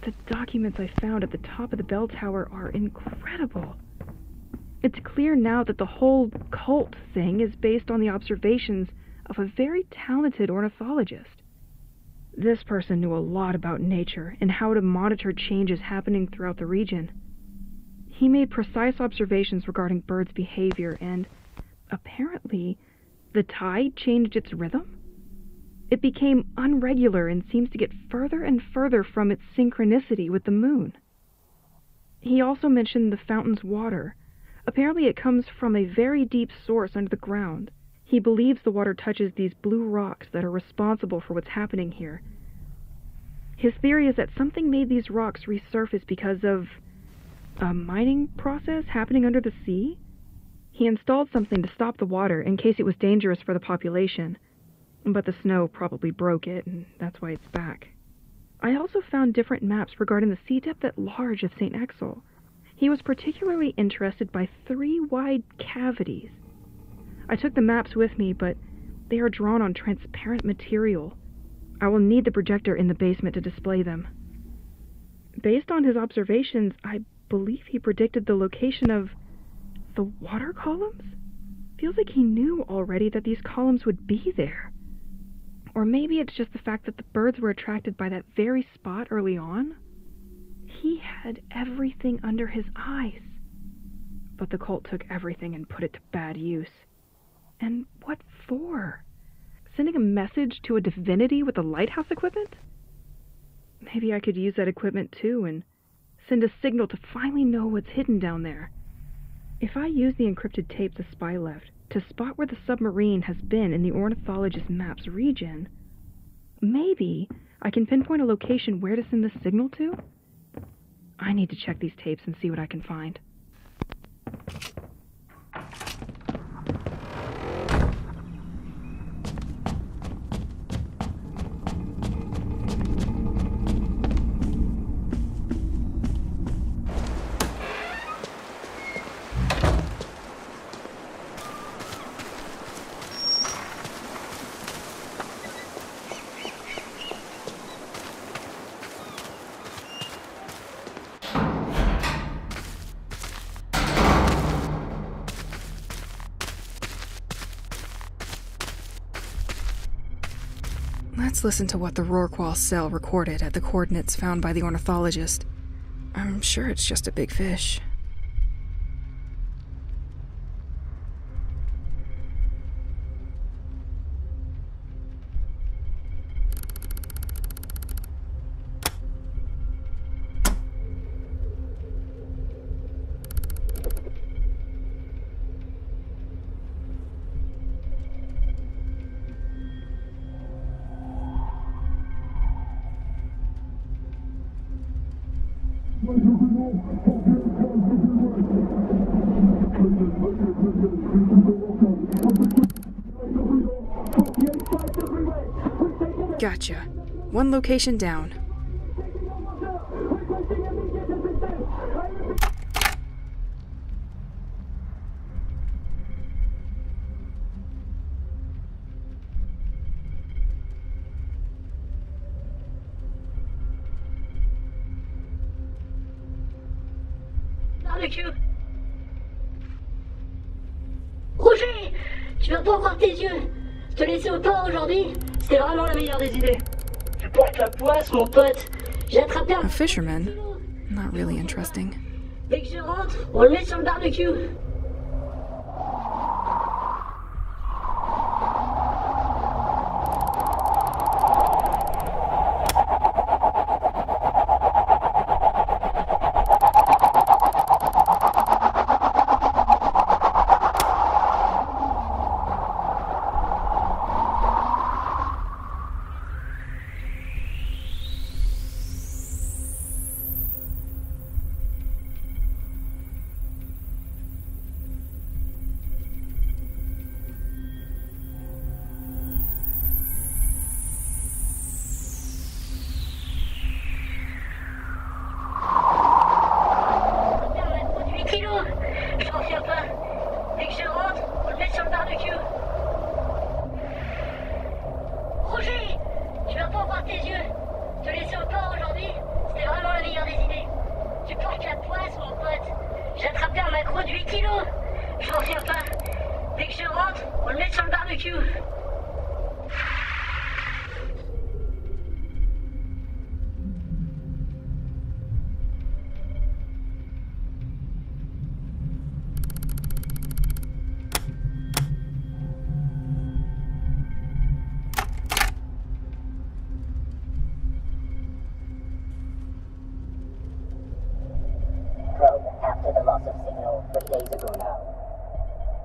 The documents I found at the top of the bell tower are incredible. It's clear now that the whole cult thing is based on the observations of a very talented ornithologist. This person knew a lot about nature and how to monitor changes happening throughout the region. He made precise observations regarding birds' behavior, and apparently the tide changed its rhythm. It became unregular and seems to get further and further from its synchronicity with the moon. He also mentioned the fountain's water. Apparently it comes from a very deep source under the ground. He believes the water touches these blue rocks that are responsible for what's happening here. His theory is that something made these rocks resurface because of a mining process happening under the sea. He installed something to stop the water in case it was dangerous for the population, but the snow probably broke it, and that's why it's back. I also found different maps regarding the sea depth at large of St. Exel. He was particularly interested by 3 wide cavities. I took the maps with me, but they are drawn on transparent material. I will need the projector in the basement to display them. Based on his observations, I believe he predicted the location of the water columns? Feels like he knew already that these columns would be there. Or maybe it's just the fact that the birds were attracted by that very spot early on. He had everything under his eyes. But the cult took everything and put it to bad use. And what for? Sending a message to a divinity with the lighthouse equipment? Maybe I could use that equipment too and send a signal to finally know what's hidden down there. If I use the encrypted tape the spy left to spot where the submarine has been in the ornithologist map's region, maybe I can pinpoint a location where to send the signal to? I need to check these tapes and see what I can find. Let's listen to what the Rorqual cell recorded at the coordinates found by the ornithologist. I'm sure it's just a big fish. Gotcha. One location down. Roger, tu vas pas ouvrir tes yeux. Te laisser au port aujourd'hui, c'était vraiment la meilleure des idées. Tu portes la poisse, mon pote. J'ai attrapé un... A fisherman? Not really interesting. Dès que je rentre, on le met sur le barbecue. C'était vraiment la meilleure des idées. Tu portes la poisse, mon pote. J'ai attrapé un maquereau de 8 kilos. J'en reviens pas. Dès que je rentre, on le met sur le barbecue. After the loss of signal 3 days ago now.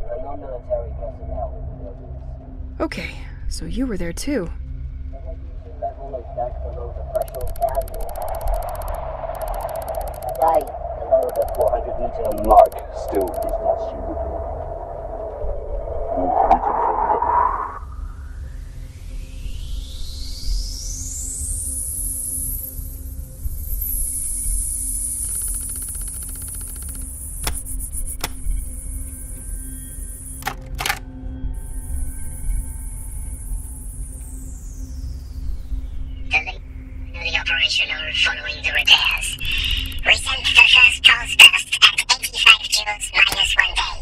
There are no military personnel in the buildings. Okay, so you were there too. The radiation level is back below the threshold value. A dive below the 400-meter mark still is not suitable. You reconfirmed it. The operational following the repairs. We sent the first pulse burst at 85 joules minus 1 day.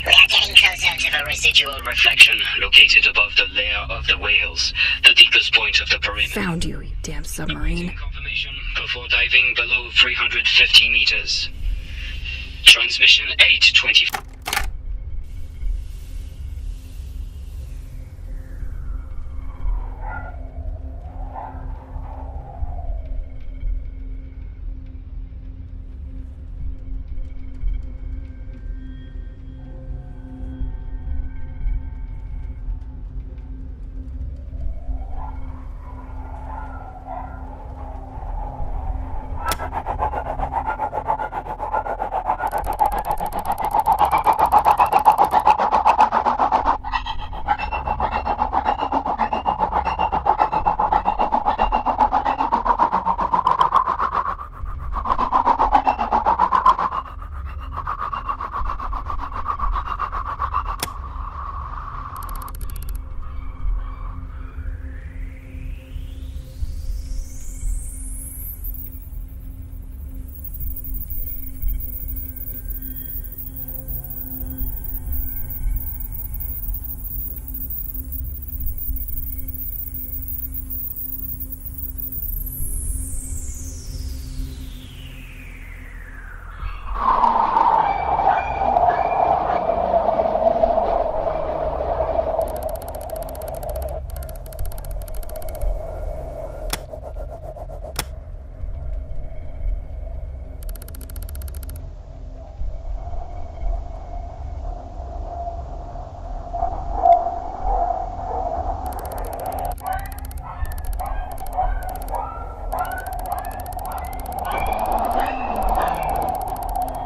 We are getting closer to the residual reflection located above the layer of the whales, the deepest point of the perimeter. Found you damn submarine. Confirmation before diving below 350 meters. Transmission 820.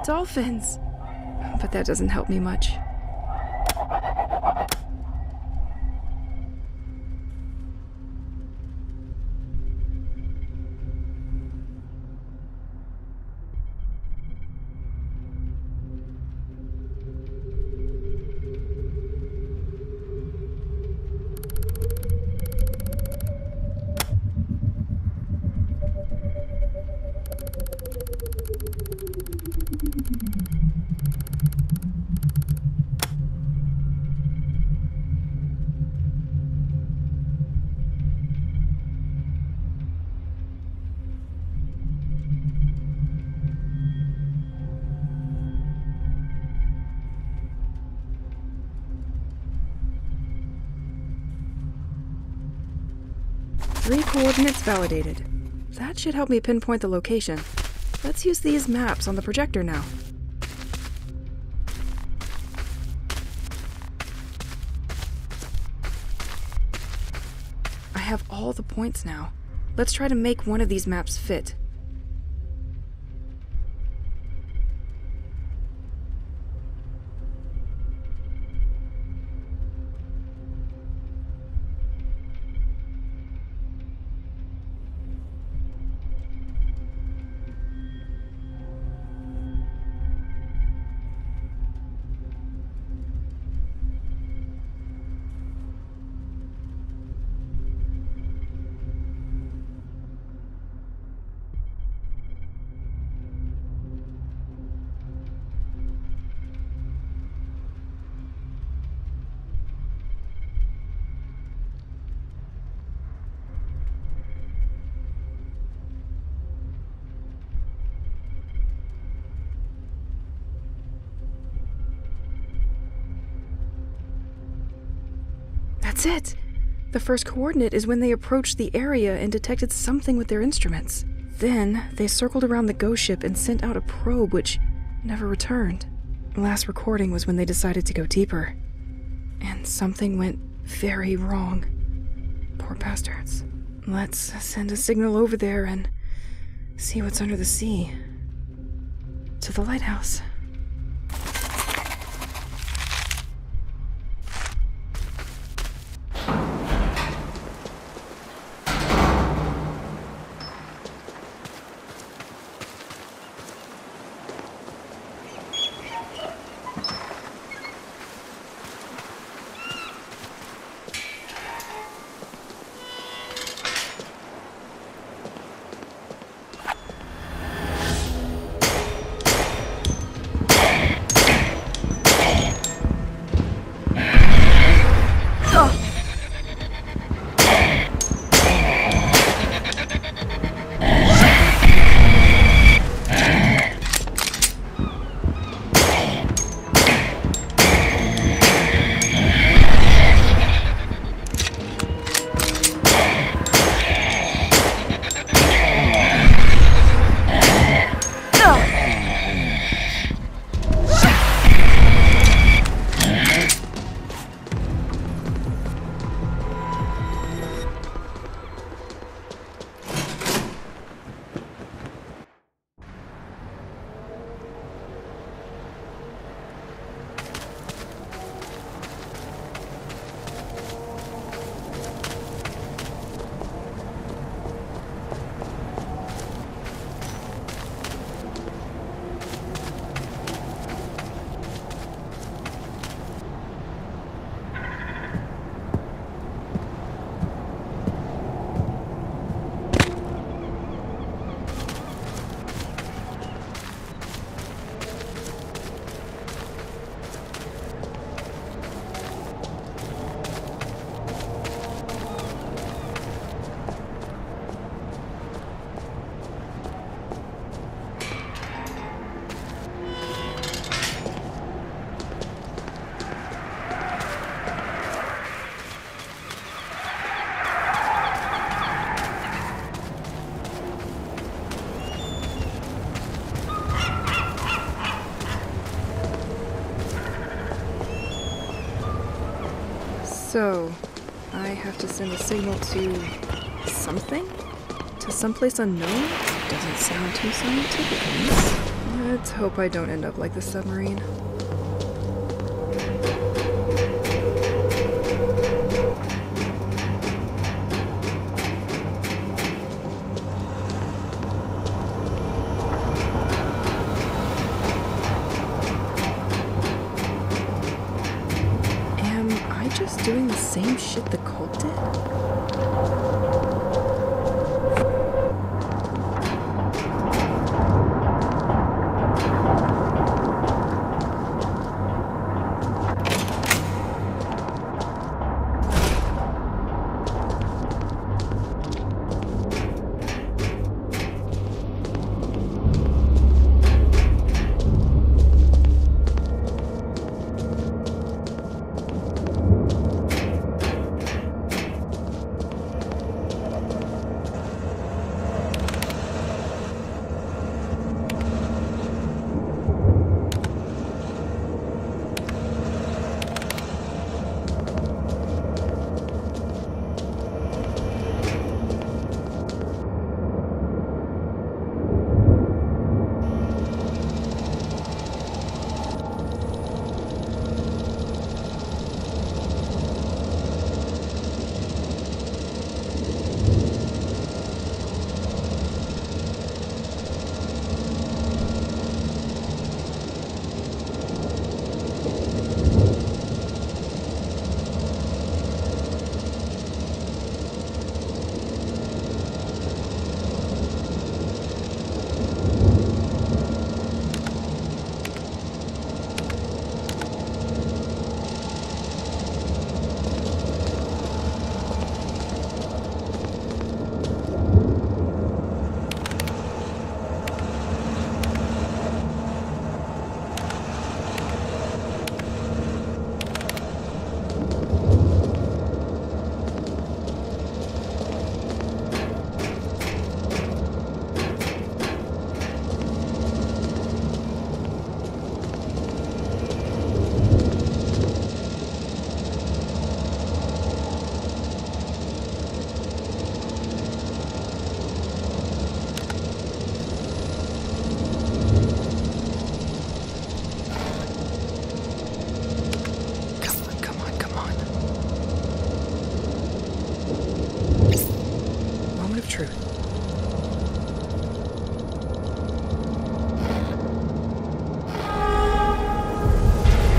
Dolphins! But that doesn't help me much. Three coordinates validated. That should help me pinpoint the location. Let's use these maps on the projector now. I have all the points now. Let's try to make one of these maps fit. That's it! The first coordinate is when they approached the area and detected something with their instruments. Then, they circled around the ghost ship and sent out a probe which never returned. The last recording was when they decided to go deeper. And something went very wrong. Poor bastards. Let's send a signal over there and see what's under the sea. To the lighthouse. So, I have to send a signal to something? To someplace unknown? Doesn't sound too scientific. Let's hope I don't end up like the submarine. Just doing the same shit the cult did?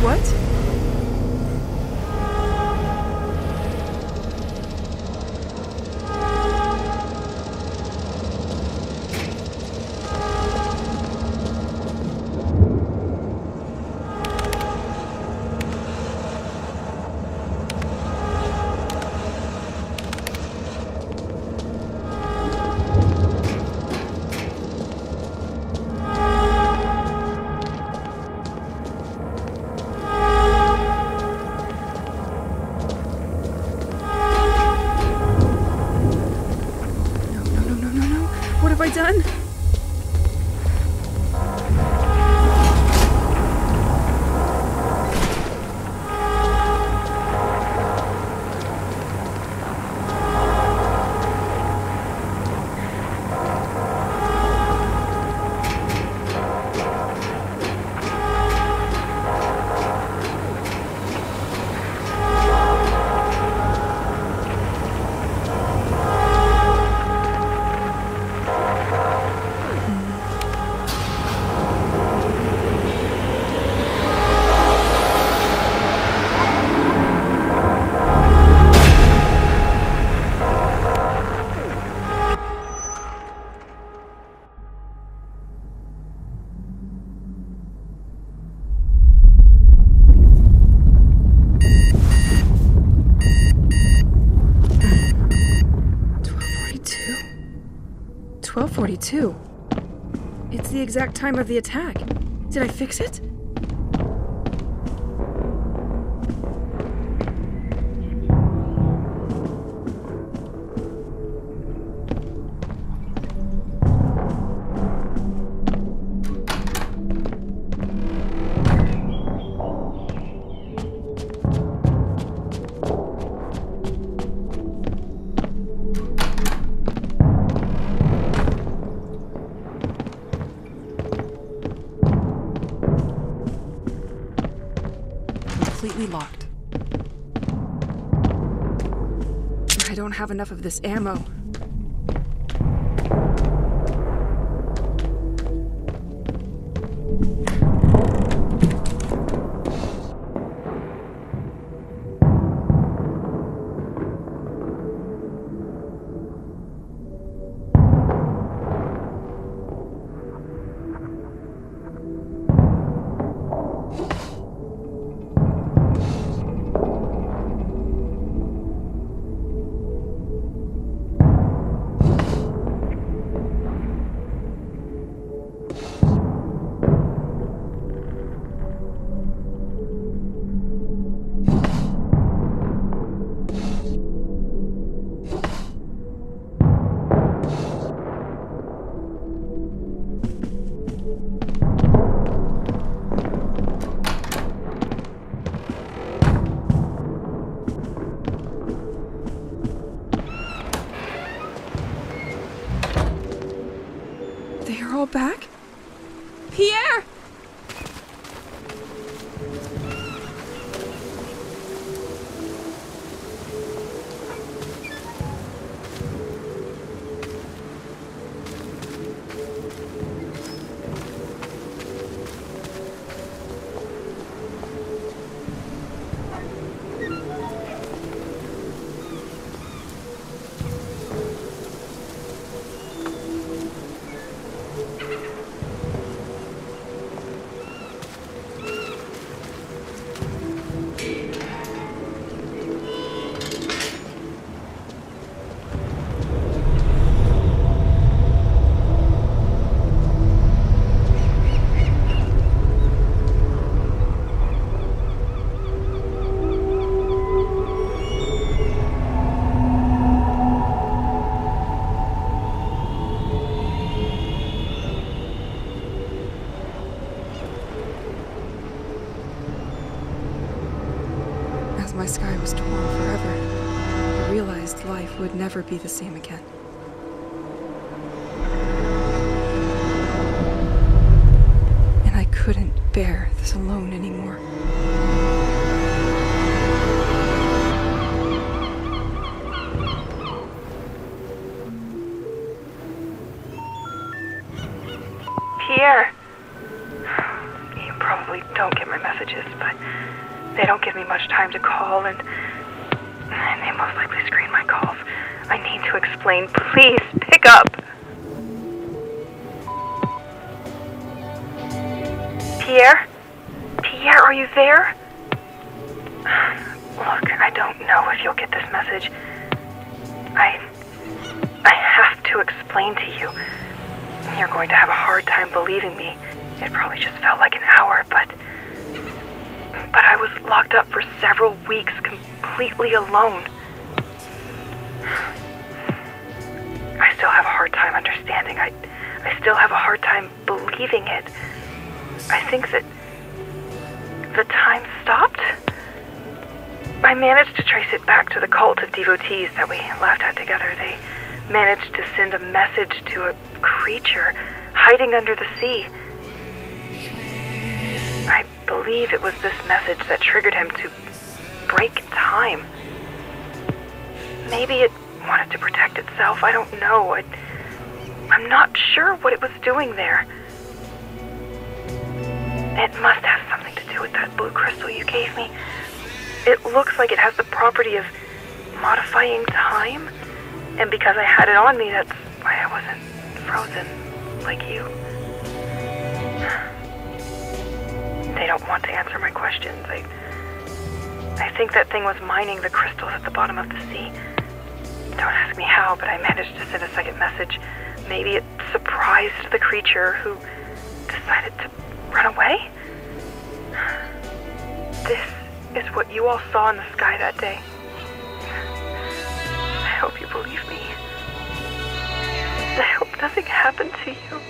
What? What have I done? .42. It's the exact time of the attack. Did I fix it? Completely locked. I don't have enough of this ammo. They are all back? Pierre! My sky was torn forever. I realized life would never be the same again. And I couldn't bear this alone anymore. Pierre! You probably don't get my messages, but they don't give me much time to call, and they most likely screen my calls. I need to explain. Please, pick up. Pierre? Pierre, are you there? Look, I don't know if you'll get this message. I have to explain to you. You're going to have a hard time believing me. It probably just felt like an hour, but I was locked up for several weeks completely alone. I still have a hard time understanding. I still have a hard time believing it. I think that the time stopped. I managed to trace it back to the cult of devotees that we laughed at together. They managed to send a message to a creature hiding under the sea. I believe it was this message that triggered him to break time. Maybe it wanted to protect itself. I don't know. I'm not sure what it was doing there. It must have something to do with that blue crystal you gave me. It looks like it has the property of modifying time. And because I had it on me, that's why I wasn't frozen like you. They don't want to answer my questions. I think that thing was mining the crystals at the bottom of the sea. Don't ask me how, but I managed to send a second message. Maybe it surprised the creature who decided to run away? This is what you all saw in the sky that day. I hope you believe me. I hope nothing happened to you.